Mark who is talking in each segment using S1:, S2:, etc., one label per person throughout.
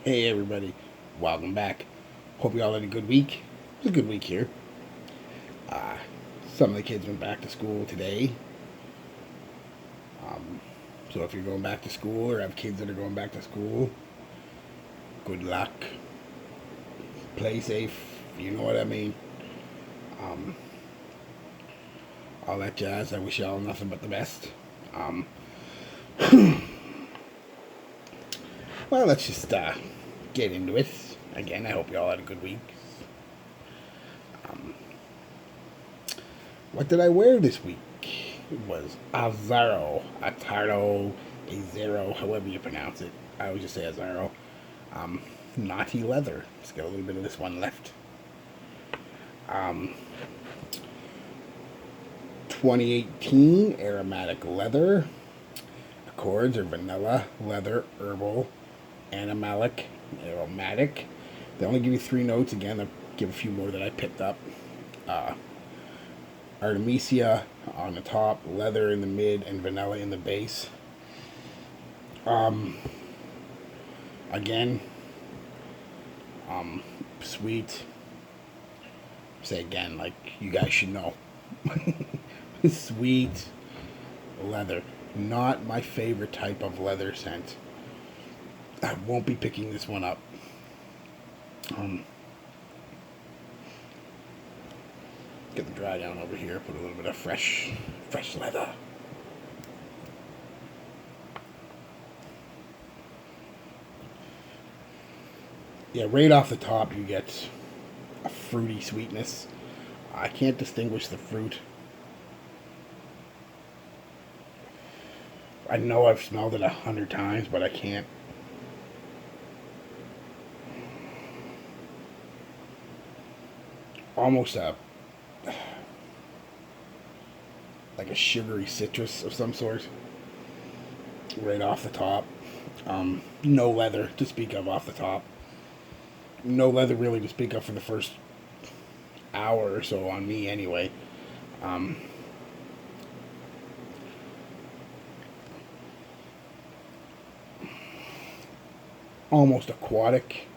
S1: Hey everybody, welcome back. Hope you all had a good week. It was a good week here. Uh, some of the kids went back to school today. Um, so if you're going back to school or have kids that are going back to school, good luck. Play safe. You know what I mean. Um, all that jazz. I wish y'all nothing but the best. Um, well, let's just get into it. Again, I hope you all had a good week. Um, What did I wear this week? It was Azzaro, however you pronounce it. I always just say Azzaro. Um, Naughty Leather. Just got a little bit of this one left. Um, 2018 Aromatic Leather. Accords are vanilla, leather, herbal, aromatic. They only give you 3 notes. Again, they'll give a few more that I picked up. Uh, Artemisia on the top, leather in the mid, and vanilla in the base. Um, again, sweet. Say again, like you guys should know. Sweet leather. Not my favorite type of leather scent. I won't be picking this one up. Get the dry down over here. Put a little bit of fresh leather. Yeah, right off the top you get a fruity sweetness. I can't distinguish the fruit. I know I've smelled it 100 times, but I can't. Almost like a sugary citrus of some sort. Right off the top. No leather to speak of off the top. No leather really to speak of for the first hour or so on me anyway. Um, Almost aquatic.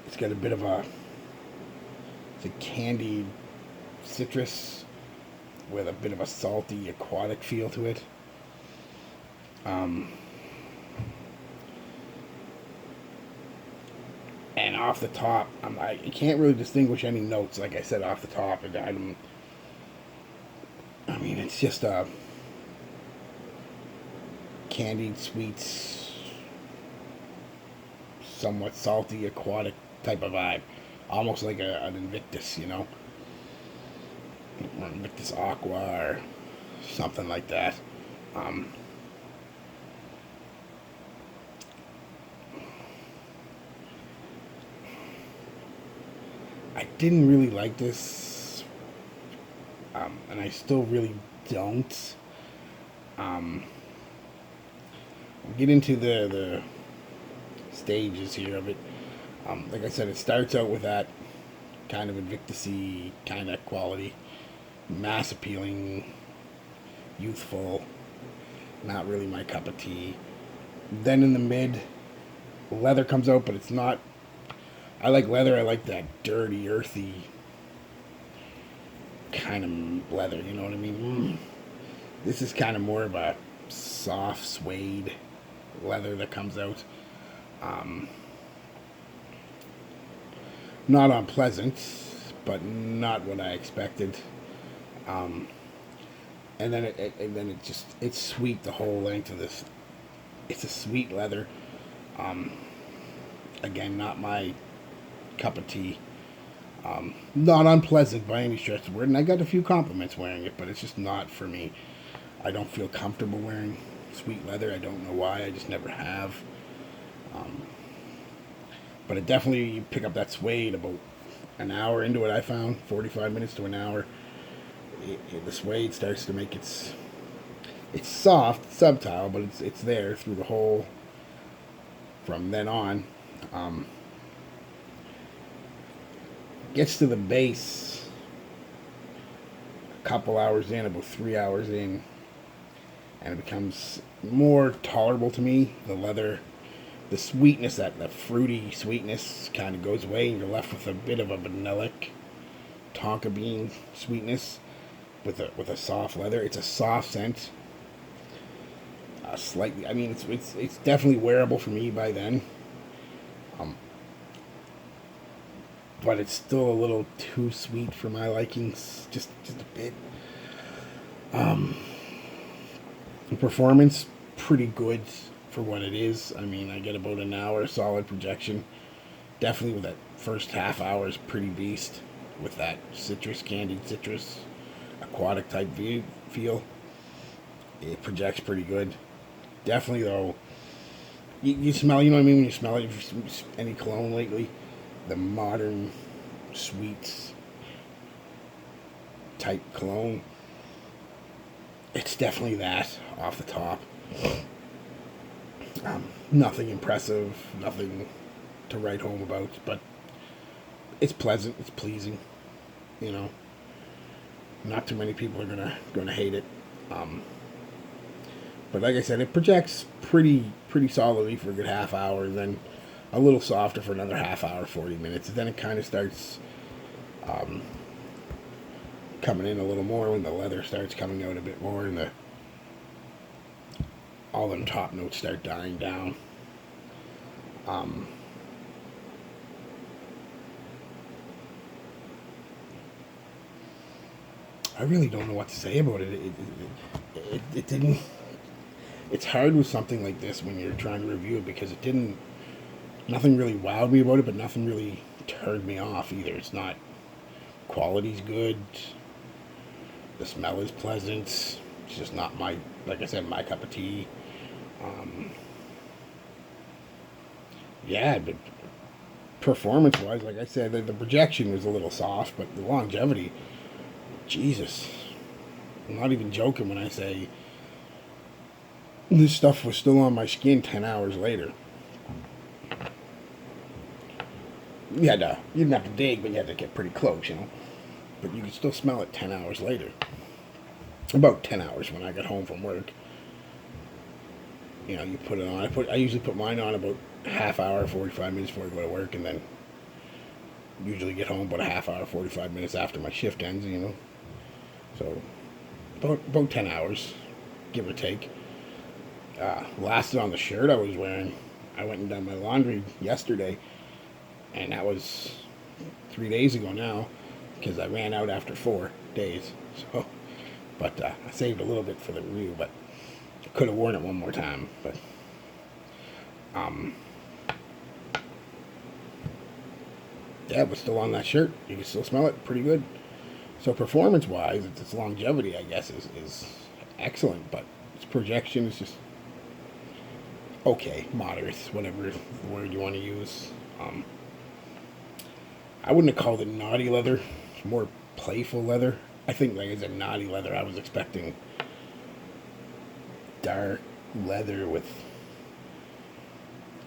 S1: It's got a bit of it's a candied citrus with a bit of a salty aquatic feel to it. And off the top, I can't really distinguish any notes. Like I said, off the top, I mean, it's just a candied sweets, somewhat salty, aquatic type of vibe, almost like an Invictus, or Invictus Aqua or something like that. Um, I didn't really like this, and I still really don't. Um, we'll get into the stages here of it. Like I said, it starts out with that kind of Invictus-y kind of quality, mass appealing, youthful, not really my cup of tea. Then in the mid, leather comes out, but it's not. I like leather. I like that dirty, earthy kind of leather. You know what I mean? This is kind of more of a soft suede leather that comes out. Um, Not unpleasant, but not what I expected. Um, and then it's sweet the whole length of this. It's a sweet leather. Um, Again, not my cup of tea. Not unpleasant by any stretch of the word, and I got a few compliments wearing it, but it's just not for me. I don't feel comfortable wearing sweet leather. I don't know why. I just never have. But it definitely, you pick up that suede about an hour into it. I found 45 minutes to an hour. The suede starts to make it's soft, subtle, but it's there through the whole. From then on, gets to the base a couple hours in, about 3 hours in, and it becomes more tolerable to me. The leather the sweetness, that fruity sweetness, kind of goes away, and you're left with a bit of a vanillic tonka bean sweetness with a soft leather. It's a soft scent. Slightly, I mean, it's definitely wearable for me by then. Um, but it's still a little too sweet for my likings, just a bit. The performance pretty good for what it is. I mean, I get about an hour solid projection. Definitely with that first half hour is pretty beast with that citrus, candied citrus, aquatic type feel. It projects pretty good. Definitely though, you smell. You know what I mean when you smell it. If you any cologne lately, the modern sweets type cologne. It's definitely that off the top. Nothing impressive, nothing to write home about, but it's pleasant, it's pleasing. You know, not too many people are gonna hate it. But like I said, it projects pretty solidly for a good half hour, and then a little softer for another half hour, 40 minutes. And then it kind of starts coming in a little more when the leather starts coming out a bit more, and all them top notes start dying down. I really don't know what to say about it. It didn't. It's hard with something like this when you're trying to review it because it didn't. Nothing really wowed me about it, but nothing really turned me off either. It's not. Quality's good. The smell is pleasant. It's just not my, like I said, my cup of tea. Yeah, but performance-wise, like I said, the projection was a little soft, but the longevity, Jesus. I'm not even joking when I say this stuff was still on my skin 10 hours later. You didn't have to dig, but you had to get pretty close, you know. But you could still smell it 10 hours later. About 10 hours when I got home from work. You know, you put it on. I usually put mine on about half hour, 45 minutes before I go to work, and then usually get home about a half hour, 45 minutes after my shift ends, you know. So, about 10 hours, give or take. Lasted on the shirt I was wearing. I went and done my laundry yesterday, and that was 3 days ago now, because I ran out after 4 days. So, but I saved a little bit for the review, but I could have worn it one more time. But yeah, but still on that shirt, you can still smell it pretty good. So performance-wise, its longevity, I guess, is excellent, but its projection is just okay, moderate, whatever word you want to use. I wouldn't have called it naughty leather. It's more playful leather. I think, like I said, naughty leather. I was expecting dark leather with,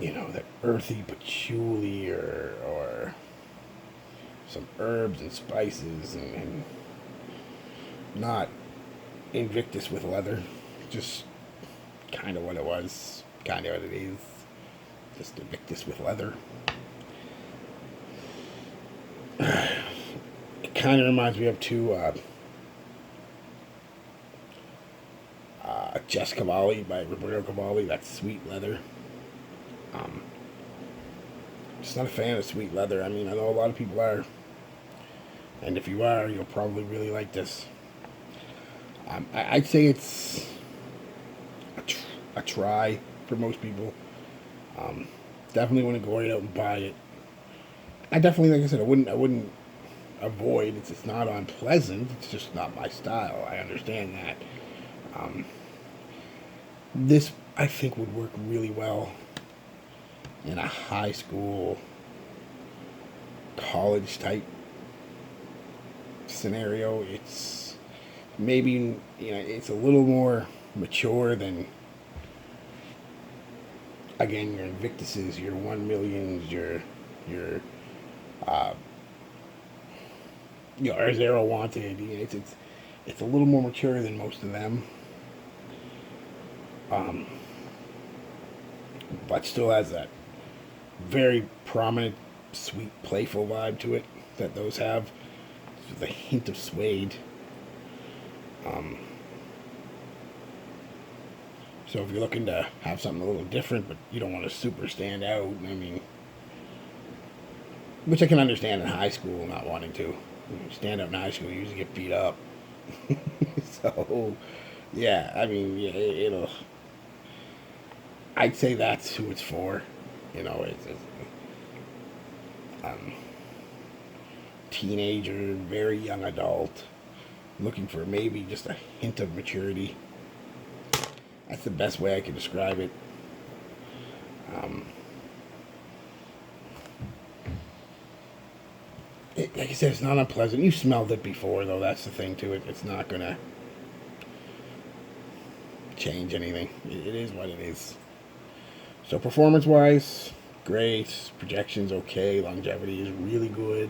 S1: you know, that earthy patchouli or some herbs and spices, and not Invictus with leather. Just kind of what it was. Kind of what it is. Just Invictus with leather. It kind of reminds me of Jess Cavalli by Roberto Cavalli. That's sweet leather. Just not a fan of sweet leather. I mean, I know a lot of people are, and if you are, you'll probably really like this. I'd say it's a try for most people. Definitely want to go right out and buy it. I definitely, like I said, I wouldn't avoid. It's not unpleasant. It's just not my style. I understand that. This, I think, would work really well in a high school, college type scenario. It's maybe, you know, it's a little more mature than, again, your Invictuses, your 1 millions, your Azzaro Wanted. You know, it's a little more mature than most of them. but still has that very prominent, sweet, playful vibe to it that those have, with a hint of suede. So if you're looking to have something a little different, but you don't want to super stand out, I mean, which I can understand in high school not wanting to. Stand out in high school, you usually get beat up. So, yeah, I mean, yeah, it'll. I'd say that's who it's for. You know, it's um, teenager, very young adult, looking for maybe just a hint of maturity. That's the best way I can describe it. Like I said, it's not unpleasant. You've smelled it before, though. That's the thing to it. It's not going to change anything. It is what it is. So performance-wise, great. Projection's okay. Longevity is really good.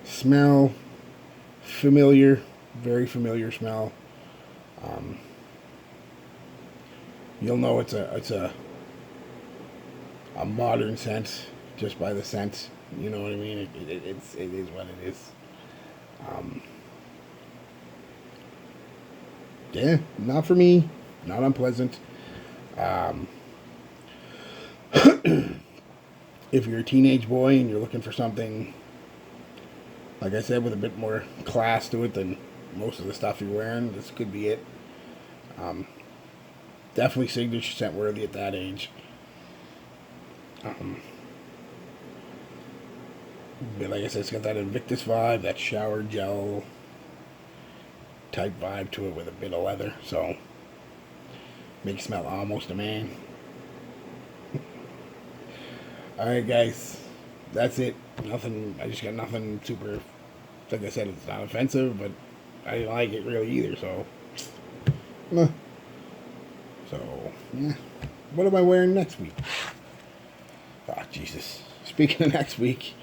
S1: Smell, familiar. Very familiar smell. You'll know it's a modern scent just by the scent. You know what I mean? It is what it is. Yeah, not for me. Not unpleasant. If you're a teenage boy and you're looking for something, like I said, with a bit more class to it than most of the stuff you're wearing, this could be it. Definitely signature scent worthy at that age. But like I said, it's got that Invictus vibe, that shower gel type vibe to it with a bit of leather. So, make you smell almost a man. Alright, guys. That's it. Nothing. I just got nothing super. Like I said, it's not offensive, but I didn't like it really either. So, yeah. What am I wearing next week? Oh, Jesus. Speaking of next week,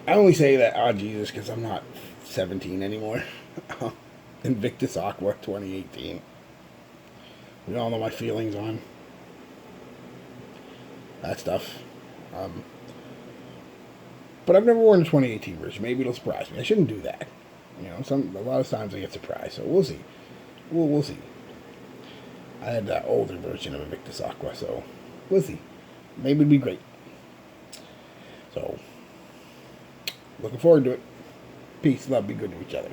S1: I only say that, oh, Jesus, because I'm not 17 anymore. Invictus Aqua 2018. We all know my feelings on that stuff. But I've never worn a 2018 version. Maybe it'll surprise me. I shouldn't do that. You know, a lot of times I get surprised. So we'll see. We'll see. I had that older version of Invictus Aqua, so we'll see. Maybe it'll be great. So, looking forward to it. Peace, love, be good to each other.